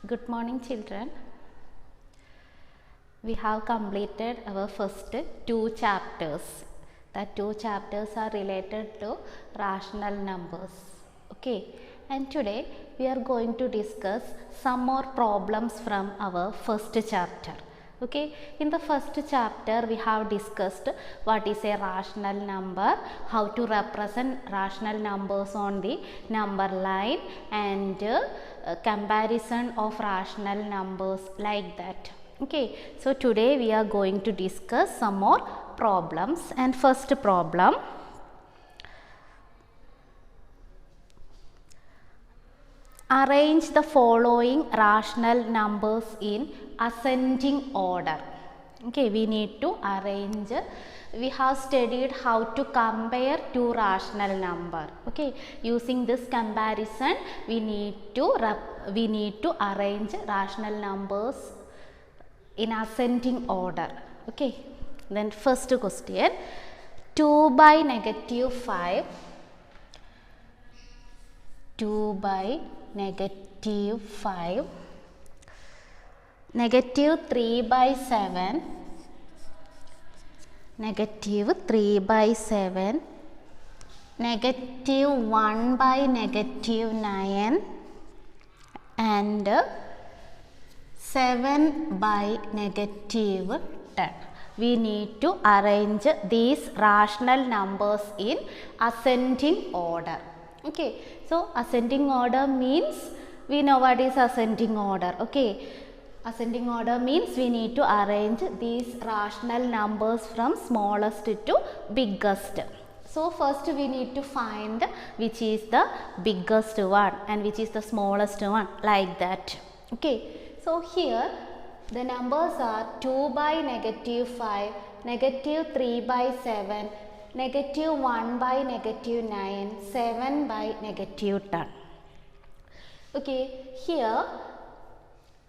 Good morning, children. We have completed our first two chapters. The two chapters are related to rational numbers. Okay, and today we are going to discuss some more problems from our first chapter. Okay, in the first chapter we have discussed what is a rational number, how to represent rational numbers on the number line, and comparison of rational numbers like that. Okay, so today we are going to discuss some more problems. And first problem, arrange the following rational numbers in ascending order. Okay, we need to arrange. We have studied how to compare two rational number. Okay, using this comparison we need to arrange rational numbers in ascending order. Okay, then first question, 2 by negative 5, 2 by negative 5, negative 3 by 7, negative 3 by 7, negative 1 by negative 9, and 7 by negative 10. We need to arrange these rational numbers in ascending order. Okay, so ascending order means we know what is ascending order. Okay, ascending order means we need to arrange these rational numbers from smallest to biggest. So first we need to find which is the biggest one and which is the smallest one, like that. Okay, so here the numbers are 2 by negative 5, negative 3 by 7, negative 1 by negative 9, 7 by negative 10. Okay, here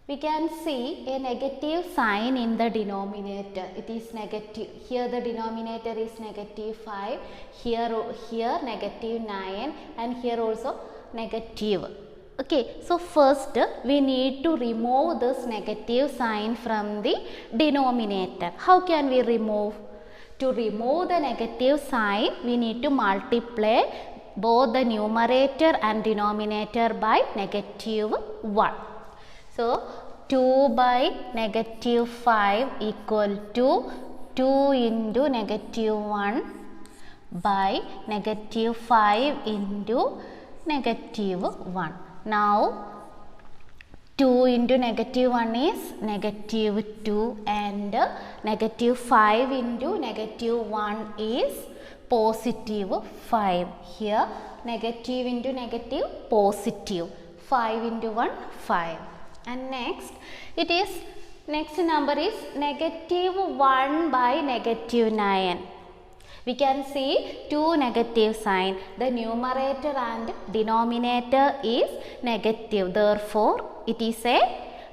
we can see a negative sign in the denominator. It is negative. Here the denominator is negative 5, here negative 9, and here also negative. Okay, so first we need to remove this negative sign from the denominator. How can we remove? To remove the negative sign, we need to multiply both the numerator and denominator by negative 1. So 2 by negative 5 equal to 2 into negative 1 by negative 5 into negative 1. Now 2 into negative 1 is negative 2 and negative 5 into negative 1 is positive 5. Here negative into negative, positive, 5 into 1, 5. And next number is negative 1 by negative 9. We can see two negative sign. The numerator and denominator is negative. Therefore, it is a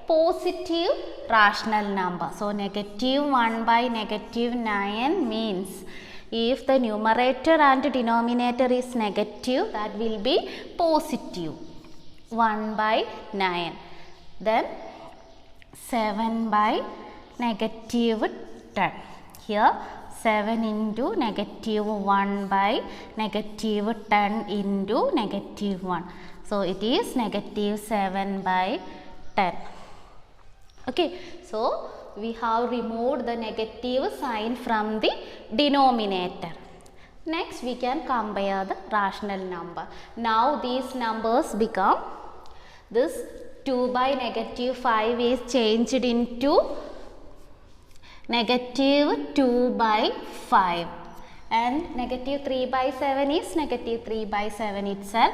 positive rational number. So, negative 1 by negative 9 means if the numerator and denominator is negative, that will be positive 1 by 9. Then 7 by negative 10. Here 7 into negative 1 by negative 10 into negative 1. So, it is negative 7 by 10. Okay, so we have removed the negative sign from the denominator. Next, we can compare the rational number. Now, these numbers become, this 2 by negative 5 is changed into negative 2 by 5 and negative 3 by 7 is negative 3 by 7 itself,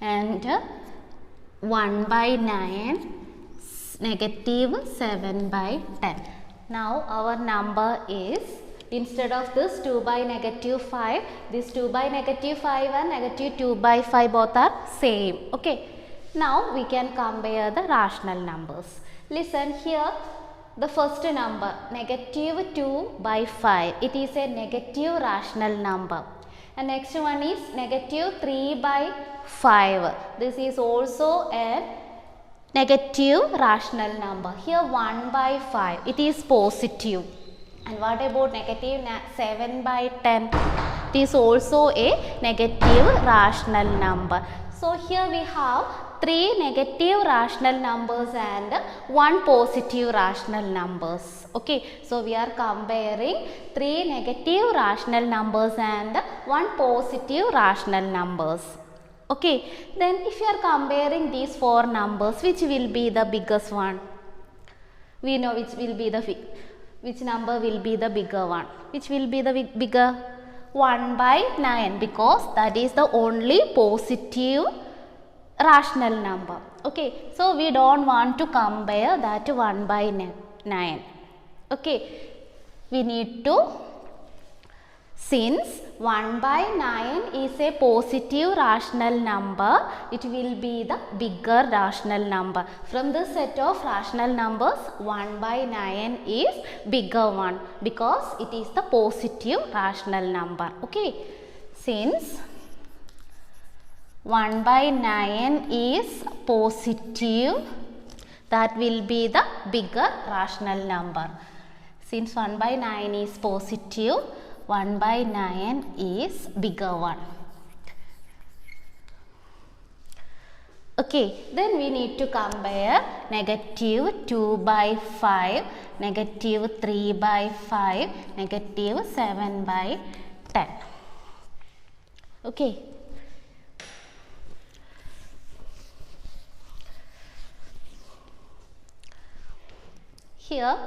and 1 by 9 negative 7 by 10. Now our number is, instead of this 2 by negative 5, this 2 by negative 5 and negative 2 by 5 both are same. Okay, now we can compare the rational numbers. Listen here, the first number negative 2 by 5, it is a negative rational number. And next one is negative 3 by 5. This is also a negative rational number. Here 1 by 5, it is positive. And what about negative 7 by 10? It is also a negative rational number. So here we have 3 negative rational numbers and 1 positive rational numbers. Okay, so we are comparing 3 negative rational numbers and 1 positive rational numbers. Okay, then if you are comparing these 4 numbers, which will be the biggest one? We know which number will be the bigger one. Which will be the bigger? 1 by 9, because that is the only positive rational number. Okay, so we don't want to compare that 1 by 9. Okay, we need to, since 1 by 9 is a positive rational number, it will be the bigger rational number. From this set of rational numbers, 1 by 9 is bigger one because it is the positive rational number. Okay, since 1 by 9 is positive, that will be the bigger rational number. Since 1 by 9 is positive, 1 by 9 is bigger one. Okay, then we need to compare negative 2 by 5, negative 3 by 5, negative 7 by 10. Okay. Here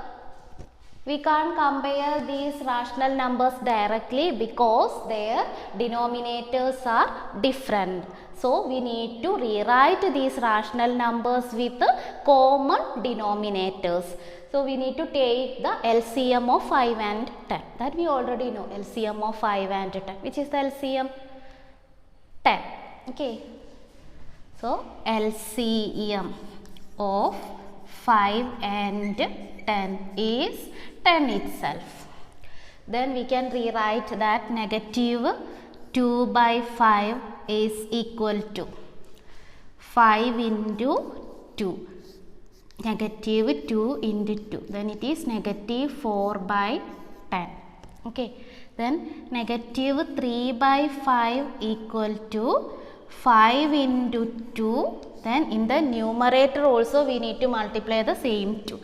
we can't compare these rational numbers directly because their denominators are different. So we need to rewrite these rational numbers with common denominators. So we need to take the LCM of 5 and 10. That we already know, LCM of 5 and 10. Which is the LCM? 10. Okay. So LCM of 5 and 10 is 10 itself. Then we can rewrite that negative 2 by 5 is equal to 5 into 2. Negative 2 into 2. Then it is negative 4 by 10. Okay. Then negative 3 by 5 equal to 5 into 2. Then in the numerator also we need to multiply the same 2.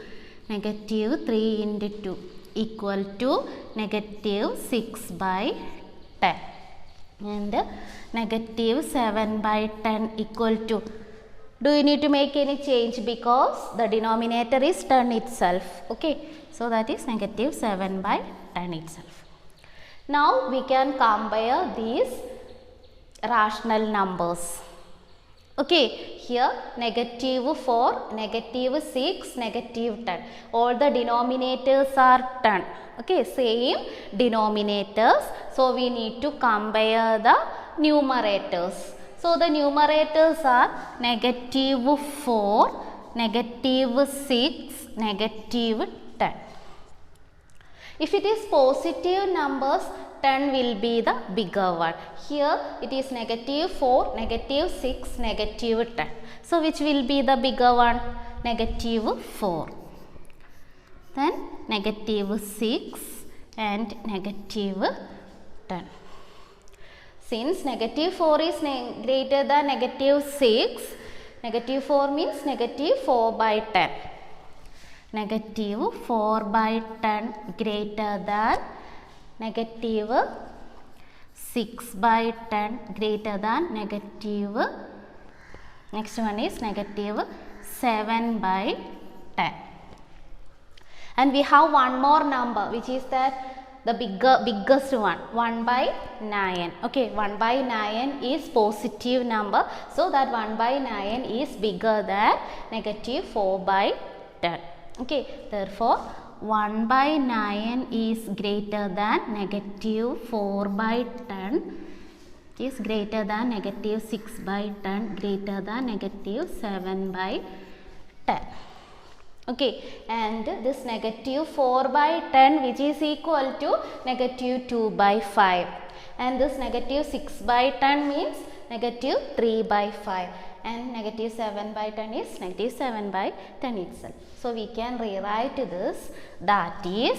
Negative 3 into 2 equal to negative 6 by 10. And negative 7 by 10 equal to, do you need to make any change because the denominator is 10 itself. Okay, so that is negative 7 by 10 itself. Now we can compare these rational numbers. Okay, here negative 4, negative 6, negative 10. All the denominators are 10. Okay, same denominators. So we need to compare the numerators. So the numerators are negative 4, negative 6, negative 10. If it is positive numbers, 10 will be the bigger one. Here it is negative 4, negative 6, negative 10. So which will be the bigger one? Negative 4. Then negative 6 and negative 10. Since negative 4 is greater than negative 6, negative 4 means negative 4 by 10. Negative 4 by 10 greater than negative 6 by 10 greater than negative, next one is negative 7 by 10. And we have one more number, which is that the biggest one, 1 by 9. Okay, 1 by 9 is positive number, so that 1 by 9 is bigger than negative 4 by 10. Okay, therefore 1 by 9 is greater than negative 4 by 10, is greater than negative 6 by 10, greater than negative 7 by 10. Okay, and this negative 4 by 10, which is equal to negative 2 by 5. and this negative 6 by 10 means negative 3 by 5, and negative 7 by 10 is negative 7 by 10 itself. So we can rewrite this, that is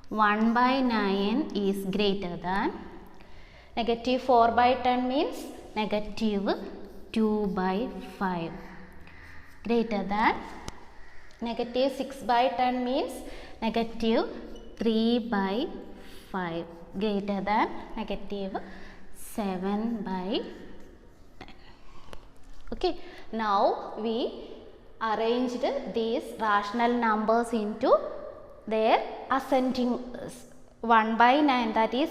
1 by 9 is greater than negative 4 by 10 means negative 2 by 5, greater than negative 6 by 10 means negative 3 by 5, greater than negative 7 by 10. Okay, now we arranged these rational numbers into their ascending 1 by 9, that is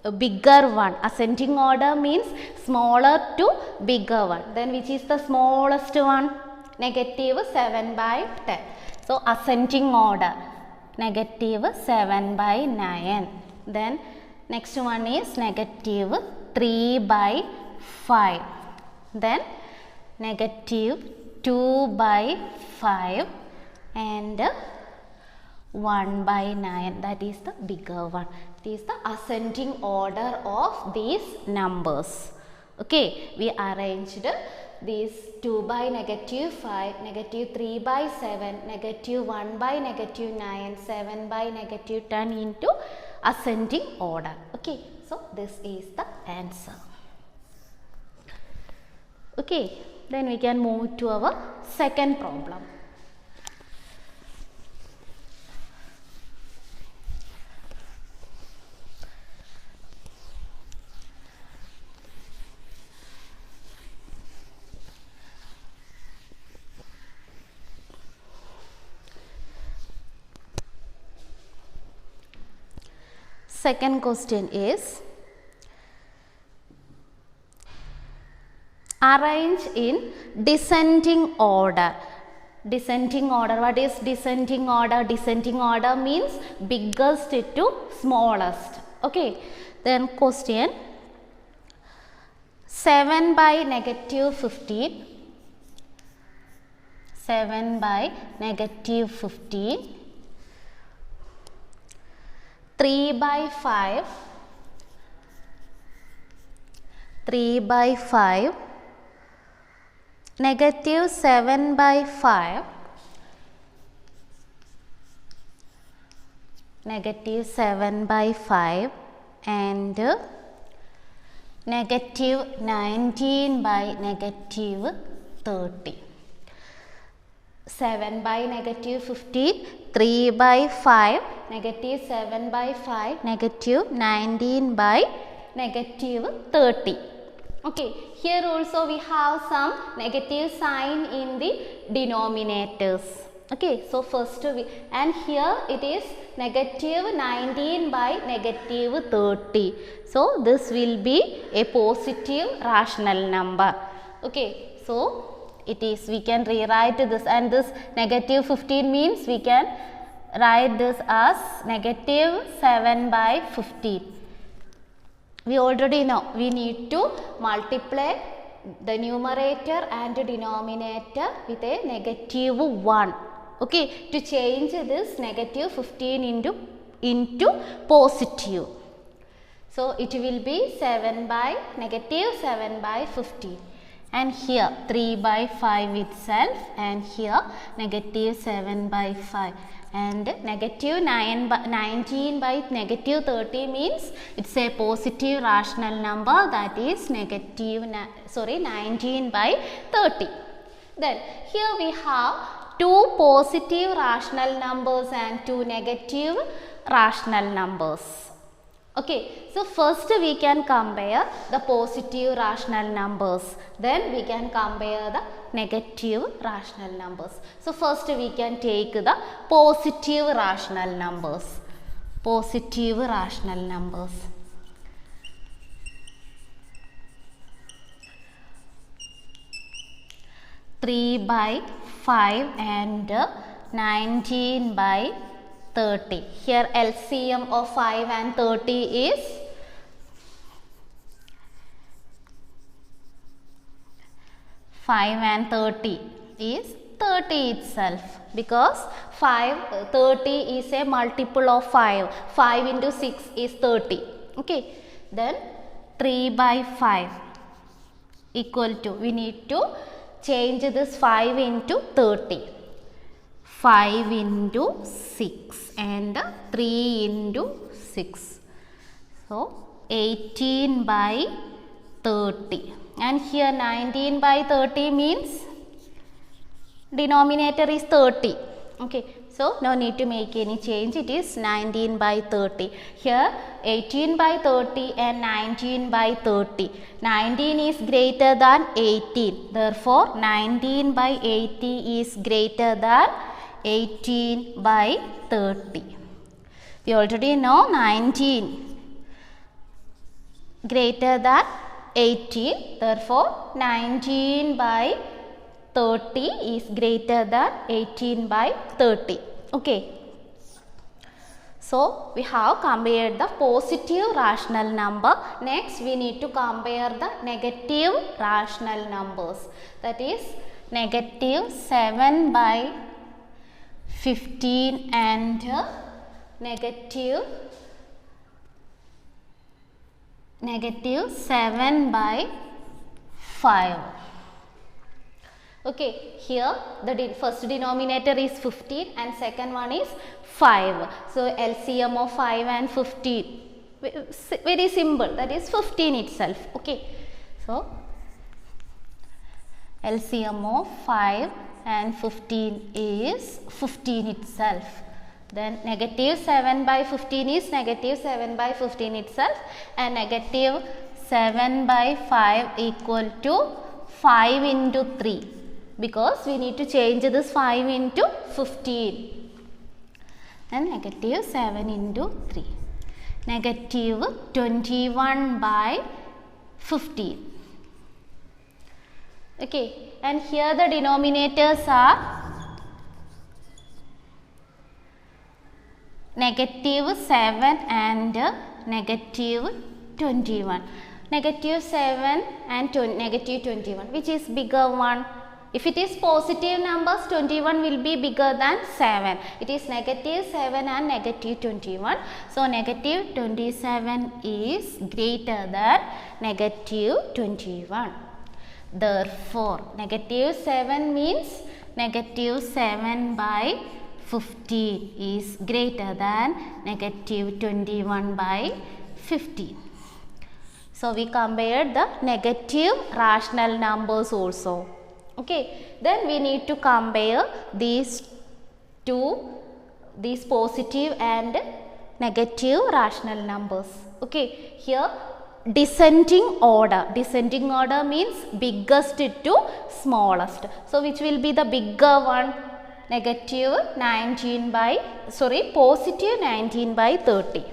a bigger one. Ascending order means smaller to bigger one. Then which is the smallest one? Negative 7 by 10. So ascending order negative 7 by 9. Then next one is negative 3 by 5. Then negative 2 by 5 and 1 by 9, that is the bigger one. It is the ascending order of these numbers. Okay, we arranged these 2 by negative 5, negative 3 by 7, negative 1 by negative 9, 7 by negative 10 into ascending order. Okay, so this is the answer. Okay, then we can move to our second problem. Second question is, arrange in descending order. Descending order, what is descending order? Descending order means biggest to smallest. Okay, then question 7 by negative 15, 7 by negative 15, 3 by 5, 3 by 5, negative 7 by 5, negative 7 by 5 and negative 19 by negative 30. 7 by negative 15, 3 by 5, negative 7 by 5, negative 19 by negative 30. Okay, here also we have some negative sign in the denominators. Okay, so first we, and here it is negative 19 by negative 30. So this will be a positive rational number. Okay, so it is, we can rewrite this, and this negative 15 means we can write this as negative 7 by 15. We already know we need to multiply the numerator and denominator with a negative 1. Okay, to change this negative 15 into positive. So it will be 7 by negative 7 by 15. And here 3 by 5 itself, and here negative 7 by 5, and negative 19 by negative 30 means it's a positive rational number, that is negative 19 by 30. Then here we have two positive rational numbers and two negative rational numbers. Okay, so first we can compare the positive rational numbers, then we can compare the negative rational numbers. So first we can take the positive rational numbers. Positive rational numbers. Three by 5 and 19 by 30. Here LCM of 5 and 30 is 5 and 30 is 30 itself, because 30 is a multiple of 5. 5 into 6 is 30. Okay, then 3 by 5 equal to, we need to change this 5 into 30. 5 into 6 and 3 into 6. So 18 by 30. And here 19 by 30 means denominator is 30. Okay, so no need to make any change. It is 19 by 30. Here 18 by 30 and 19 by 30. 19 is greater than 18. Therefore, 19 by 80 is greater than 18 by 30. We already know 19 greater than 18. Therefore, 19 by 30 is greater than 18 by 30. Okay. So, we have compared the positive rational number. Next, we need to compare the negative rational numbers. That is negative 7 by 15 and negative 7 by 5. Okay, here the first denominator is 15 and second one is 5. So, LCM of 5 and 15, very simple, that is 15 itself. Okay, so LCM of 5 and 15 is 15 itself. Then negative 7 by 15 is negative 7 by 15 itself, and negative 7 by 5 equal to 5 into 3, because we need to change this 5 into 15, and negative 7 into 3. Negative 21 by 15. Okay, and here the denominators are negative 7 and negative 21. Negative 7 and negative 21, which is bigger one? If it is positive numbers, 21 will be bigger than 7. It is negative 7 and negative 21. So, negative 27 is greater than negative 21. Therefore, negative 7 means negative 7 by 15 is greater than negative 21 by 15. So, we compared the negative rational numbers also. Okay, then we need to compare these positive and negative rational numbers. Okay, here descending order. Descending order means biggest to smallest. So, which will be the bigger one? Negative 19 by, positive 19 by 30.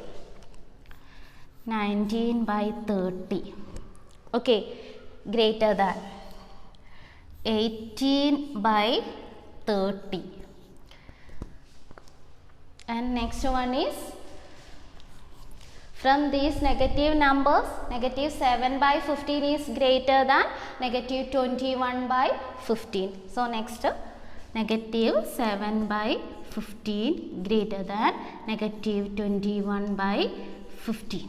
19 by 30. Okay, greater than 18 by 30. And next one is, from these negative numbers, negative 7 by 15 is greater than negative 21 by 15. So, next negative 7 by 15 greater than negative 21 by 15.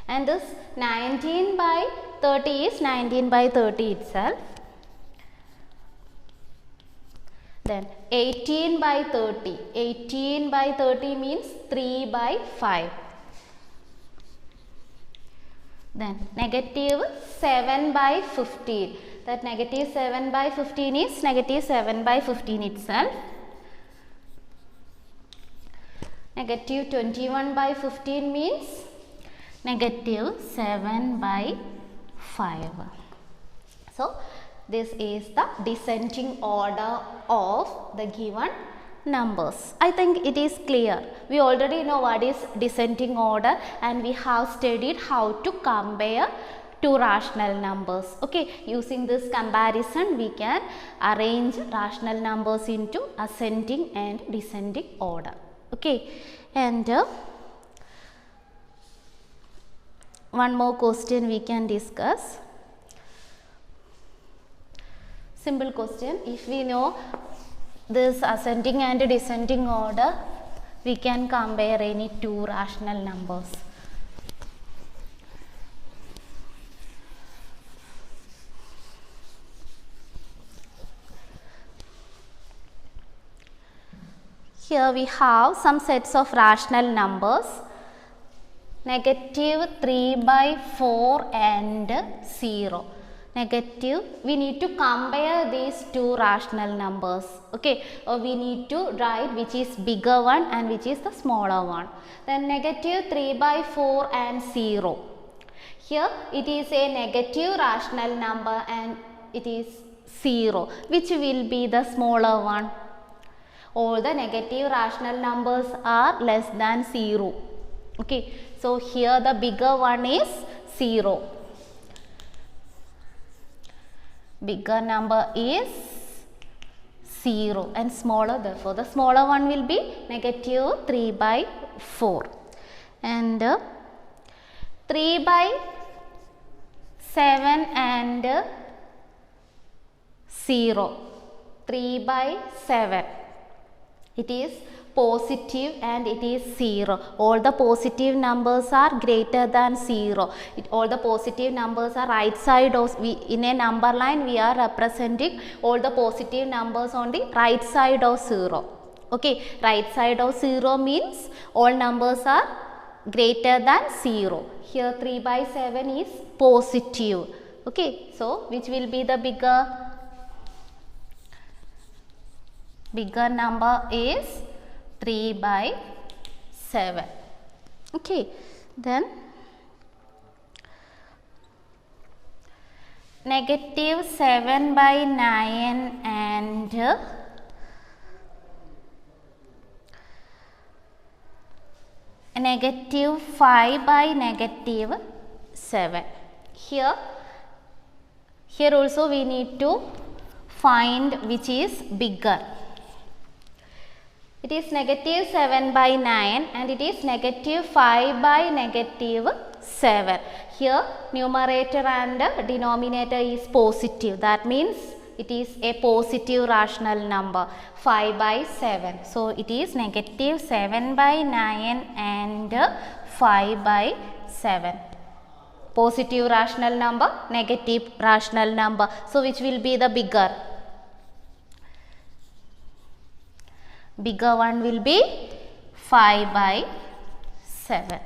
And this 19 by 30 is 19 by 30 itself. Then 18 by 30. 18 by 30 means 3 by 5. Then negative 7 by 15. That negative 7 by 15 is negative 7 by 15 itself. Negative 21 by 15 means negative 7 by 5. So, this is the descending order of the given numbers. I think it is clear. We already know what is descending order, and we have studied how to compare two rational numbers. Okay, using this comparison we can arrange rational numbers into ascending and descending order. Okay, and one more question we can discuss. Simple question. If we know this ascending and descending order, we can compare any two rational numbers. here we have some sets of rational numbers, negative 3 by 4 and 0. Negative, we need to compare these two rational numbers, okay, or we need to write which is bigger one and which is the smaller one. Then negative 3 by 4 and 0. Here it is a negative rational number and it is 0. Which will be the smaller one? All the negative rational numbers are less than 0. Okay, so here the bigger one is 0. Bigger number is 0 and smaller, therefore the smaller one will be negative 3 by 4. And 3 by 7 and 0. 3 by 7. It is positive and it is 0. All the positive numbers are greater than 0. All the positive numbers are right side of, in a number line we are representing all the positive numbers on the right side of 0. Okay, right side of 0 means all numbers are greater than 0. Here 3 by 7 is positive. Okay, so which will be the bigger? Bigger number is 3 by 7. Okay, then negative 7 by 9 and negative 5 by negative 7. Here also we need to find which is bigger. It is negative 7 by 9 and it is negative 5 by negative 7. Here numerator and denominator is positive. That means it is a positive rational number, 5 by 7. So it is negative 7 by 9 and 5 by 7. Positive rational number, negative rational number. So which will be the bigger? Bigger one will be 5 by 7.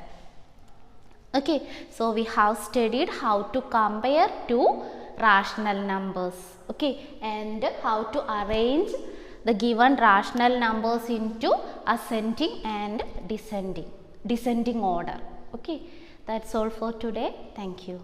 Okay, so we have studied how to compare two rational numbers, okay, and how to arrange the given rational numbers into ascending and descending order. Okay, that's all for today. Thank you.